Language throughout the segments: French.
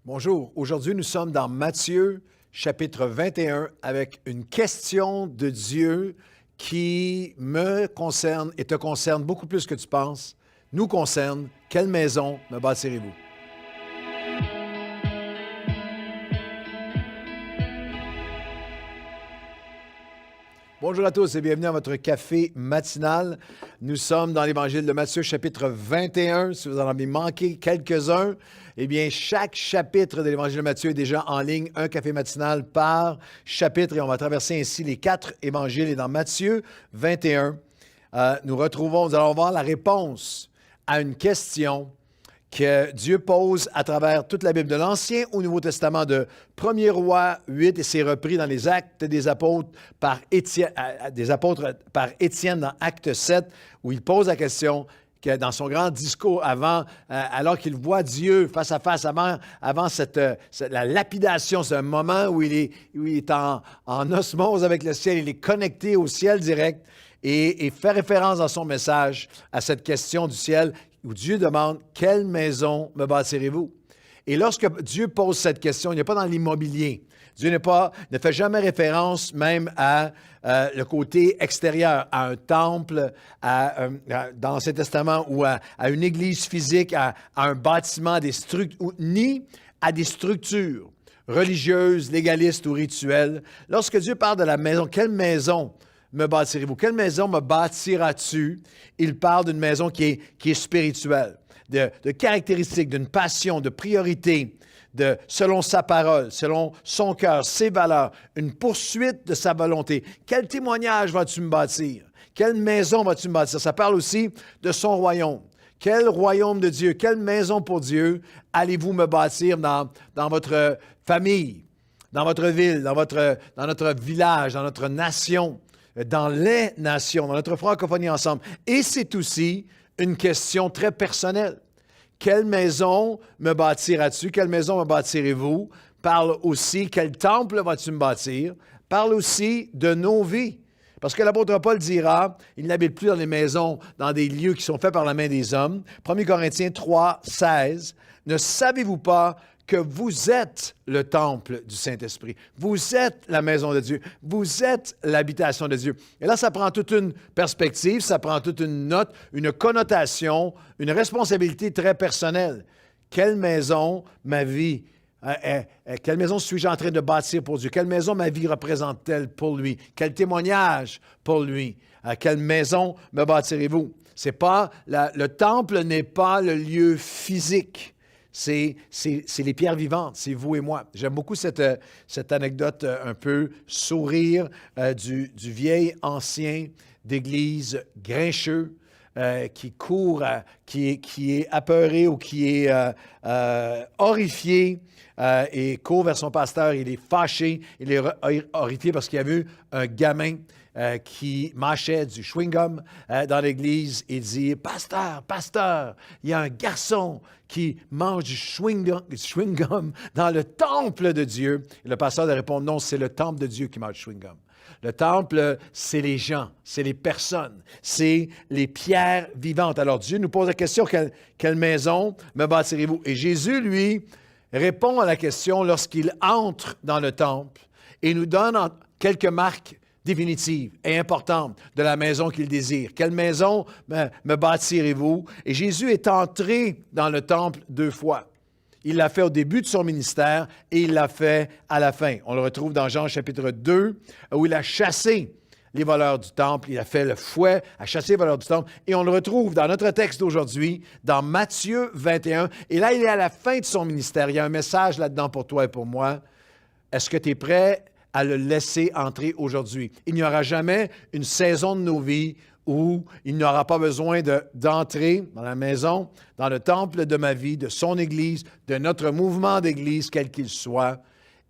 Bonjour, aujourd'hui nous sommes dans Matthieu chapitre 21 avec une question de Dieu qui me concerne et te concerne beaucoup plus que tu penses, nous concerne. Quelle maison me bâtirez-vous? Bonjour à tous et bienvenue à votre café matinal. Nous sommes dans l'Évangile de Matthieu, chapitre 21. Si vous en avez manqué quelques-uns, eh bien, chaque chapitre de l'Évangile de Matthieu est déjà en ligne, un café matinal par chapitre, et on va traverser ainsi les 4 évangiles. Et dans Matthieu 21, nous allons voir la réponse à une question que Dieu pose à travers toute la Bible, de l'Ancien au Nouveau Testament, de 1er Roi 8, et c'est repris dans les Actes des Apôtres par Étienne dans Acte 7, où il pose la question que dans son grand discours alors qu'il voit Dieu face à face, avant la lapidation, c'est un moment où il est en osmose avec le ciel, il est connecté au ciel direct et fait référence dans son message à cette question du ciel, où Dieu demande « Quelle maison me bâtirez-vous? » Et lorsque Dieu pose cette question, il n'est pas dans l'immobilier. Dieu ne fait jamais référence même à le côté extérieur, à un temple, dans l'Ancien Testament, ou à une église physique, à un bâtiment, ni à des structures religieuses, légalistes ou rituelles. Lorsque Dieu parle de la maison, quelle maison me bâtirez-vous? Quelle maison me bâtiras-tu? Il parle d'une maison qui est spirituelle, de caractéristiques, d'une passion, de priorité, selon sa parole, selon son cœur, ses valeurs, une poursuite de sa volonté. Quel témoignage vas-tu me bâtir? Quelle maison vas-tu me bâtir? Ça parle aussi de son royaume. Quel royaume de Dieu, quelle maison pour Dieu allez-vous me bâtir dans votre famille, dans votre ville, dans notre village, dans notre nation? Dans les nations, dans notre francophonie ensemble. Et c'est aussi une question très personnelle. Quelle maison me bâtiras-tu? Quelle maison me bâtirez-vous? Parle aussi, quel temple vas-tu me bâtir? Parle aussi de nos vies. Parce que l'apôtre Paul dira, il n'habite plus dans des maisons, dans des lieux qui sont faits par la main des hommes. 1 Corinthiens 3, 16. Ne savez-vous pas que vous êtes le temple du Saint-Esprit. Vous êtes la maison de Dieu. Vous êtes l'habitation de Dieu. Et là, ça prend toute une perspective, ça prend toute une note, une connotation, une responsabilité très personnelle. Quelle maison quelle maison suis-je en train de bâtir pour Dieu? Quelle maison ma vie représente-t-elle pour lui? Quel témoignage pour lui? Quelle maison me bâtirez-vous? Le temple n'est pas le lieu physique. C'est les pierres vivantes, c'est vous et moi. J'aime beaucoup cette anecdote un peu sourire du vieil ancien d'église grincheux qui court, qui est apeuré ou qui est horrifié et court vers son pasteur. Il est fâché, il est horrifié parce qu'il a vu un gamin qui mâchait du chewing-gum dans l'église et dit « Pasteur, il y a un garçon qui mange du chewing-gum dans le temple de Dieu. » Et le pasteur lui répond « Non, c'est le temple de Dieu qui mange du chewing-gum. Le temple, c'est les gens, c'est les personnes, c'est les pierres vivantes. » Alors Dieu nous pose la question « Quelle maison me bâtirez-vous? » Et Jésus, lui, répond à la question lorsqu'il entre dans le temple et nous donne quelques marques définitive et importante de la maison qu'il désire. Quelle maison me bâtirez-vous? Et Jésus est entré dans le temple 2 fois. Il l'a fait au début de son ministère et il l'a fait à la fin. On le retrouve dans Jean chapitre 2, où il a chassé les voleurs du temple. Il a fait le fouet, a chassé les voleurs du temple. Et on le retrouve dans notre texte d'aujourd'hui, dans Matthieu 21. Et là, il est à la fin de son ministère. Il y a un message là-dedans pour toi et pour moi. Est-ce que tu es prêt à le laisser entrer aujourd'hui? Il n'y aura jamais une saison de nos vies où il n'aura pas besoin d'entrer dans la maison, dans le temple de ma vie, de son Église, de notre mouvement d'Église, quel qu'il soit,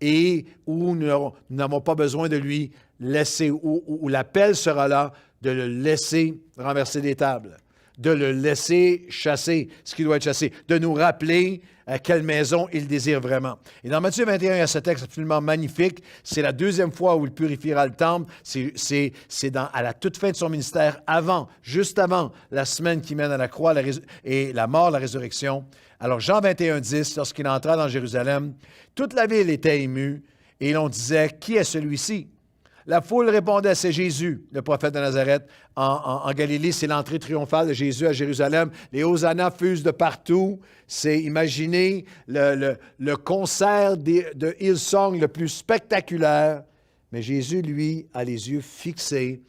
et où nous n'avons pas besoin de lui laisser, où l'appel sera là de le laisser renverser des tables, de le laisser chasser ce qui doit être chassé, de nous rappeler quelle maison il désire vraiment. Et dans Matthieu 21, il y a ce texte absolument magnifique. C'est la deuxième fois où il purifiera le temple. C'est à la toute fin de son ministère, juste avant la semaine qui mène à la croix et la mort, la résurrection. Alors Jean 21, 10, lorsqu'il entra dans Jérusalem, toute la ville était émue et l'on disait, « Qui est celui-ci? » La foule répondait, c'est Jésus, le prophète de Nazareth. En Galilée, c'est l'entrée triomphale de Jésus à Jérusalem. Les hosannas fusent de partout. C'est, imaginez, le concert de Hillsong le plus spectaculaire. Mais Jésus, lui, a les yeux fixés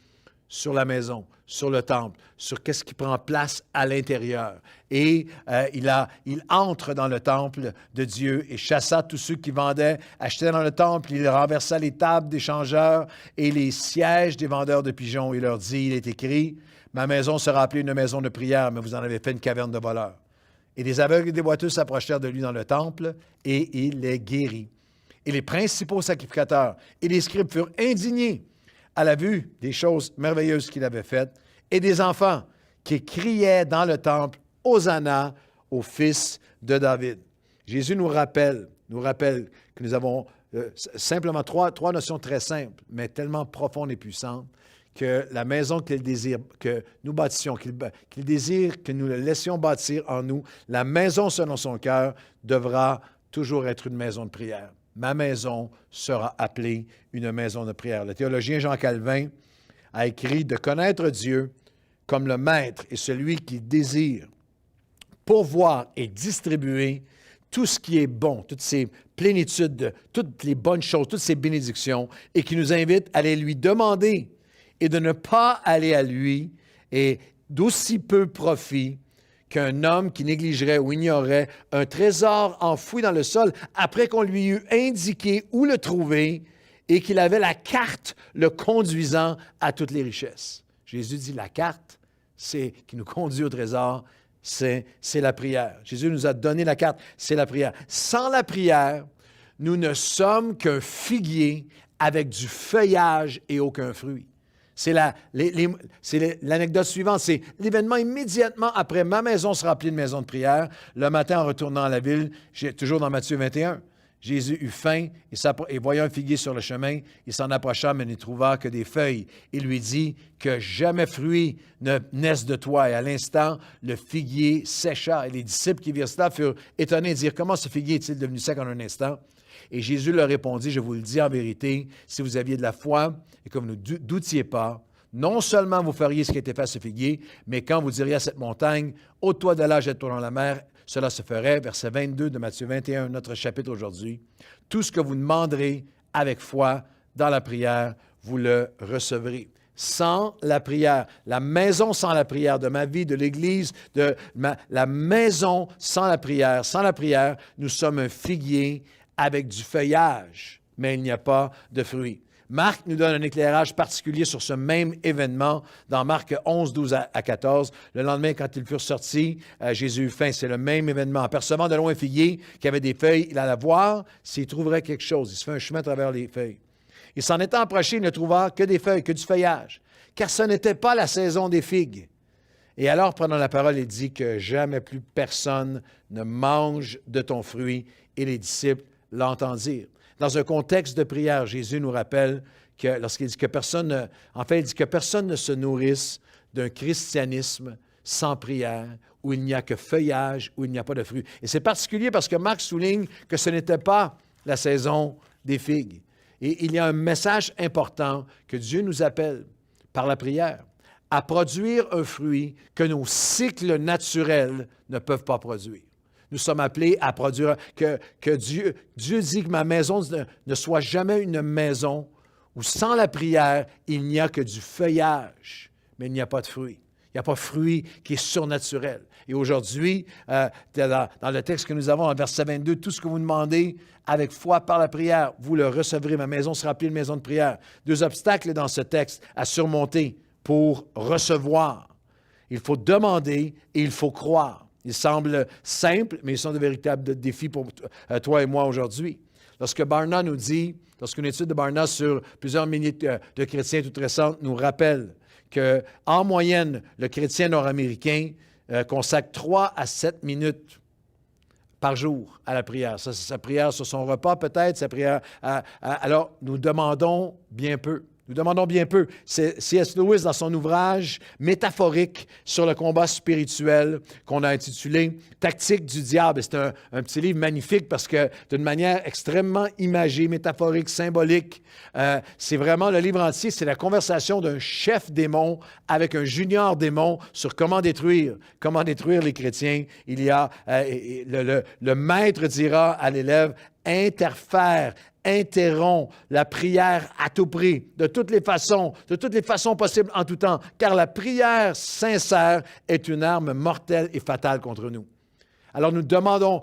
sur la maison, sur le temple, sur qu'est-ce qui prend place à l'intérieur. Et il entre dans le temple de Dieu et chassa tous ceux qui vendaient, achetaient dans le temple. Il renversa les tables des changeurs et les sièges des vendeurs de pigeons. Il leur dit, il est écrit, « Ma maison sera appelée une maison de prière, mais vous en avez fait une caverne de voleurs. » Et des aveugles et des boiteux s'approchèrent de lui dans le temple et il les guérit. Et les principaux sacrificateurs et les scribes furent indignés à la vue des choses merveilleuses qu'il avait faites, et des enfants qui criaient dans le temple, « Hosanna au Fils de David. » Jésus nous rappelle que nous avons simplement trois notions très simples, mais tellement profondes et puissantes, que la maison qu'il désire que nous bâtissions, qu'il désire que nous le laissions bâtir en nous, la maison selon son cœur, devra toujours être une maison de prière. Ma maison sera appelée une maison de prière. Le théologien Jean Calvin a écrit de connaître Dieu comme le maître et celui qui désire pourvoir et distribuer tout ce qui est bon, toutes ces plénitudes, toutes les bonnes choses, toutes ces bénédictions, et qui nous invite à aller lui demander et de ne pas aller à lui et d'aussi peu profit qu'un homme qui négligerait ou ignorerait un trésor enfoui dans le sol après qu'on lui eut indiqué où le trouver et qu'il avait la carte le conduisant à toutes les richesses. Jésus dit la carte, c'est qui nous conduit au trésor, c'est la prière. Jésus nous a donné la carte, c'est la prière. Sans la prière, nous ne sommes qu'un figuier avec du feuillage et aucun fruit. C'est l'anecdote suivante, c'est l'événement immédiatement après « Ma maison sera appelée une maison de prière ». Le matin, en retournant à la ville, toujours dans Matthieu 21, Jésus eut faim et voyant un figuier sur le chemin, il s'en approcha, mais n'y trouva que des feuilles. Il lui dit que jamais fruit ne naisse de toi. Et à l'instant, le figuier sécha. Et les disciples qui virent cela furent étonnés de dire « Comment ce figuier est-il devenu sec en un instant ?» Et Jésus leur répondit, je vous le dis en vérité, si vous aviez de la foi et que vous ne doutiez pas, non seulement vous feriez ce qui était fait à ce figuier, mais quand vous diriez à cette montagne, ôte-toi de là, jette-toi dans la mer, cela se ferait. Verset 22 de Matthieu 21, notre chapitre aujourd'hui. Tout ce que vous demanderez avec foi dans la prière, vous le recevrez. Sans la prière, la maison sans la prière de ma vie, de l'Église, la maison sans la prière, nous sommes un figuier avec du feuillage, mais il n'y a pas de fruits. Marc nous donne un éclairage particulier sur ce même événement dans Marc 11, 12 à 14. Le lendemain, quand ils furent sortis, Jésus eut faim. C'est le même événement. En percevant de loin un figuier qui avait des feuilles, il alla voir s'il trouverait quelque chose. Il se fait un chemin à travers les feuilles. Il s'en étant approché, il ne trouva que des feuilles, que du feuillage, car ce n'était pas la saison des figues. Et alors, prenant la parole, il dit que jamais plus personne ne mange de ton fruit. Et les disciples l'entendirent. Dans un contexte de prière, Jésus nous rappelle que lorsqu'il dit que personne, il dit que personne ne se nourrisse d'un christianisme sans prière, où il n'y a que feuillage, où il n'y a pas de fruits. Et c'est particulier parce que Marc souligne que ce n'était pas la saison des figues. Et il y a un message important que Dieu nous appelle par la prière à produire un fruit que nos cycles naturels ne peuvent pas produire. Nous sommes appelés à produire, que Dieu dit que ma maison ne soit jamais une maison où sans la prière, il n'y a que du feuillage, mais il n'y a pas de fruit. Il n'y a pas de fruit qui est surnaturel. Et aujourd'hui, dans le texte que nous avons, en verset 22, tout ce que vous demandez avec foi par la prière, vous le recevrez. Ma maison sera appelée une maison de prière. Deux obstacles dans ce texte à surmonter pour recevoir. Il faut demander et il faut croire. Ils semblent simples, mais ils sont de véritables défis pour toi et moi aujourd'hui. Lorsque Barna nous dit, lorsqu'une étude de Barna sur plusieurs milliers de chrétiens toutes récentes nous rappelle qu'en moyenne, le chrétien nord-américain consacre 3 à 7 minutes par jour à la prière. Ça, c'est sa prière sur son repas peut-être, sa prière. Alors, nous demandons bien peu. Nous demandons bien peu. C'est C.S. Lewis, dans son ouvrage métaphorique sur le combat spirituel qu'on a intitulé « Tactique du diable ». C'est un petit livre magnifique parce que d'une manière extrêmement imagée, métaphorique, symbolique, c'est vraiment le livre entier, c'est la conversation d'un chef démon avec un junior démon sur comment détruire les chrétiens. Il y a, le maître dira à l'élève, interfère, interrompt la prière à tout prix, de toutes les façons possibles en tout temps, car la prière sincère est une arme mortelle et fatale contre nous. Alors nous demandons,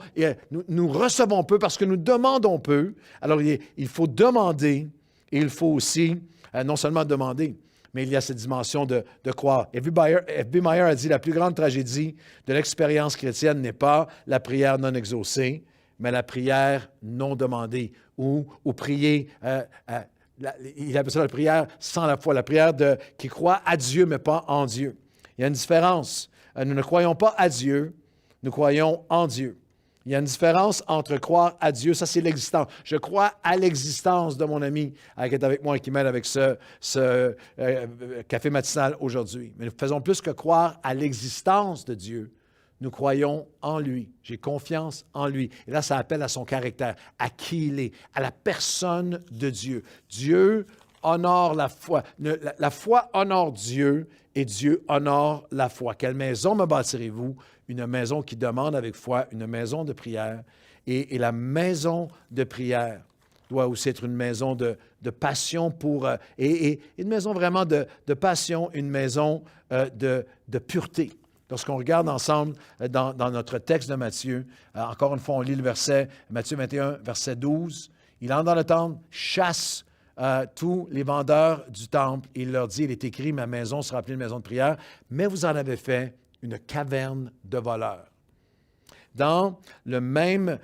nous recevons peu parce que nous demandons peu. Alors il faut demander et il faut aussi non seulement demander, mais il y a cette dimension de croire. F.B. Meyer a dit, la plus grande tragédie de l'expérience chrétienne n'est pas la prière non exaucée, mais la prière non demandée, ou prier, il appelle ça la prière sans la foi, la prière qui croit à Dieu, mais pas en Dieu. Il y a une différence. Nous ne croyons pas à Dieu, nous croyons en Dieu. Il y a une différence entre croire à Dieu, ça c'est l'existence. Je crois à l'existence de mon ami qui est avec moi et qui m'aide avec ce café matinal aujourd'hui. Mais nous faisons plus que croire à l'existence de Dieu. Nous croyons en lui. J'ai confiance en lui. Et là, ça appelle à son caractère, à qui il est, à la personne de Dieu. Dieu honore la foi. La foi honore Dieu et Dieu honore la foi. Quelle maison me bâtirez-vous? Une maison qui demande avec foi, une maison de prière. Et la maison de prière doit aussi être une maison de passion pour... et une maison vraiment de passion, une maison de pureté. Lorsqu'on regarde ensemble dans notre texte de Matthieu, encore une fois, on lit le verset, Matthieu 21, verset 12. Il entre dans le temple, chasse tous les vendeurs du temple. Il leur dit, il est écrit, ma maison sera appelée une maison de prière, mais vous en avez fait une caverne de voleurs. Dans le même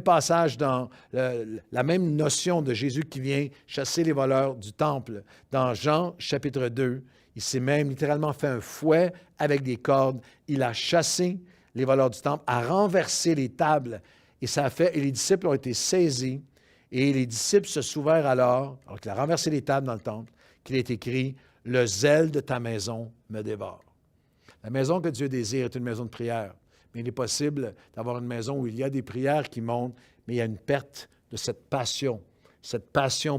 passage, dans la même notion de Jésus qui vient chasser les voleurs du temple, dans Jean chapitre 2, il s'est même littéralement fait un fouet avec des cordes. Il a chassé les voleurs du temple, a renversé les tables. Et les disciples ont été saisis. Et les disciples se souvinrent alors qu'il a renversé les tables dans le temple, qu'il est écrit « Le zèle de ta maison me dévore ». La maison que Dieu désire est une maison de prière. Mais il est possible d'avoir une maison où il y a des prières qui montent, mais il y a une perte de cette passion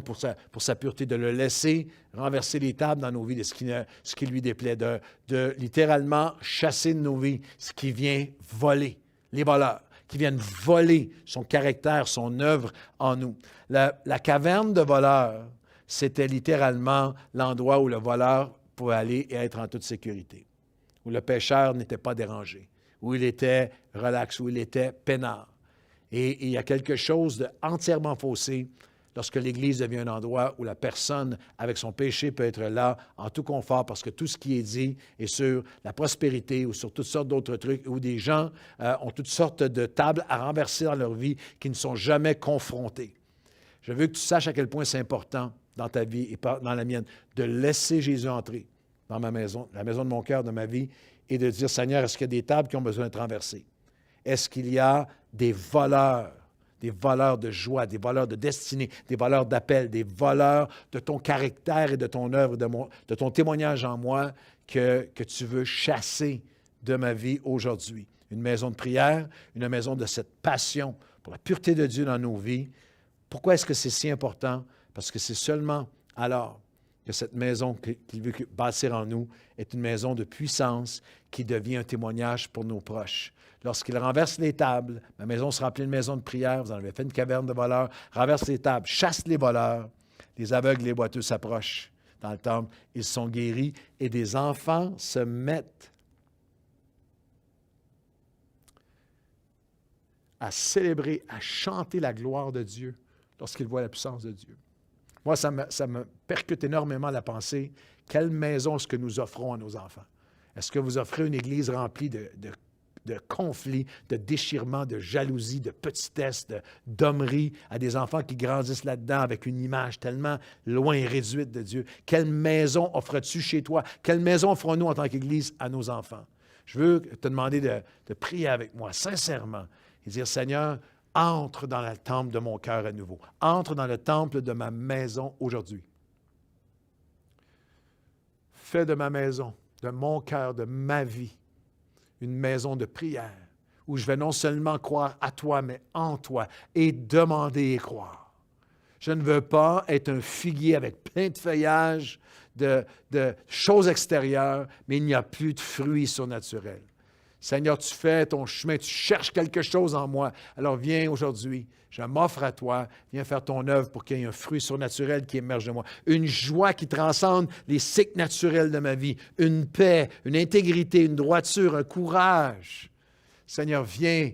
pour sa pureté, de le laisser renverser les tables dans nos vies, de ce qui lui déplaît, de littéralement chasser de nos vies ce qui vient voler, les voleurs, qui viennent voler son caractère, son œuvre en nous. La caverne de voleurs, c'était littéralement l'endroit où le voleur pouvait aller et être en toute sécurité, où le pécheur n'était pas dérangé, où il était relax, où il était peinard. Et il y a quelque chose d'entièrement faussé lorsque l'Église devient un endroit où la personne, avec son péché, peut être là en tout confort parce que tout ce qui est dit est sur la prospérité ou sur toutes sortes d'autres trucs, où des gens ont toutes sortes de tables à renverser dans leur vie qui ne sont jamais confrontés. Je veux que tu saches à quel point c'est important dans ta vie et dans la mienne de laisser Jésus entrer dans ma maison, la maison de mon cœur, de ma vie, et de dire, Seigneur, est-ce qu'il y a des tables qui ont besoin d'être renversées? Est-ce qu'il y a des voleurs de joie, des voleurs de destinée, des voleurs d'appel, des voleurs de ton caractère et de ton œuvre, de ton témoignage en moi que tu veux chasser de ma vie aujourd'hui? Une maison de prière, une maison de cette passion pour la pureté de Dieu dans nos vies. Pourquoi est-ce que c'est si important? Parce que c'est seulement alors que cette maison qu'il veut bâtir en nous est une maison de puissance qui devient un témoignage pour nos proches. Lorsqu'il renverse les tables, ma maison sera appelée une maison de prière, vous en avez fait une caverne de voleurs, renverse les tables, chasse les voleurs, les aveugles et les boiteux s'approchent dans le temple, ils sont guéris et des enfants se mettent à célébrer, à chanter la gloire de Dieu lorsqu'ils voient la puissance de Dieu. Moi, ça me percute énormément la pensée. Quelle maison est-ce que nous offrons à nos enfants? Est-ce que vous offrez une église remplie de de conflits, de déchirements, de jalousie, de petitesse, d'hommerie à des enfants qui grandissent là-dedans avec une image tellement loin et réduite de Dieu. Quelle maison offres-tu chez toi? Quelle maison offrons-nous en tant qu'Église à nos enfants? Je veux te demander de prier avec moi, sincèrement, et dire, Seigneur, entre dans le temple de mon cœur à nouveau. Entre dans le temple de ma maison aujourd'hui. Fais de ma maison, de mon cœur, de ma vie, une maison de prière où je vais non seulement croire à toi, mais en toi et demander et croire. Je ne veux pas être un figuier avec plein de feuillages, de choses extérieures, mais il n'y a plus de fruits surnaturels. Seigneur, tu fais ton chemin, tu cherches quelque chose en moi. Alors viens aujourd'hui, je m'offre à toi, viens faire ton œuvre pour qu'il y ait un fruit surnaturel qui émerge de moi. Une joie qui transcende les cycles naturels de ma vie, une paix, une intégrité, une droiture, un courage. Seigneur, viens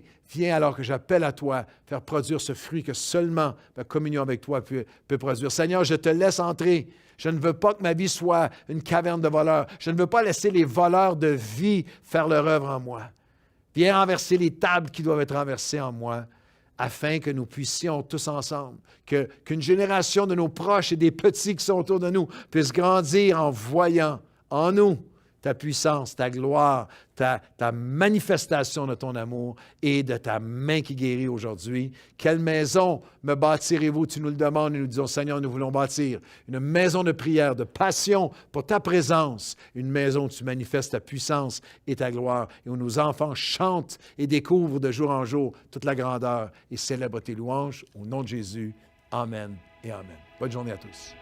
alors que j'appelle à toi, faire produire ce fruit que seulement ma communion avec toi peut produire. Seigneur, je te laisse entrer. Je ne veux pas que ma vie soit une caverne de voleurs. Je ne veux pas laisser les voleurs de vie faire leur œuvre en moi. Viens renverser les tables qui doivent être renversées en moi, afin que nous puissions tous ensemble, qu'une génération de nos proches et des petits qui sont autour de nous puissent grandir en voyant en nous ta puissance, ta gloire, ta manifestation de ton amour et de ta main qui guérit aujourd'hui. Quelle maison me bâtirez-vous? Tu nous le demandes et nous disons, Seigneur, nous voulons bâtir une maison de prière, de passion pour ta présence, une maison où tu manifestes ta puissance et ta gloire et où nos enfants chantent et découvrent de jour en jour toute la grandeur et célèbrent tes louanges. Au nom de Jésus, Amen et Amen. Bonne journée à tous.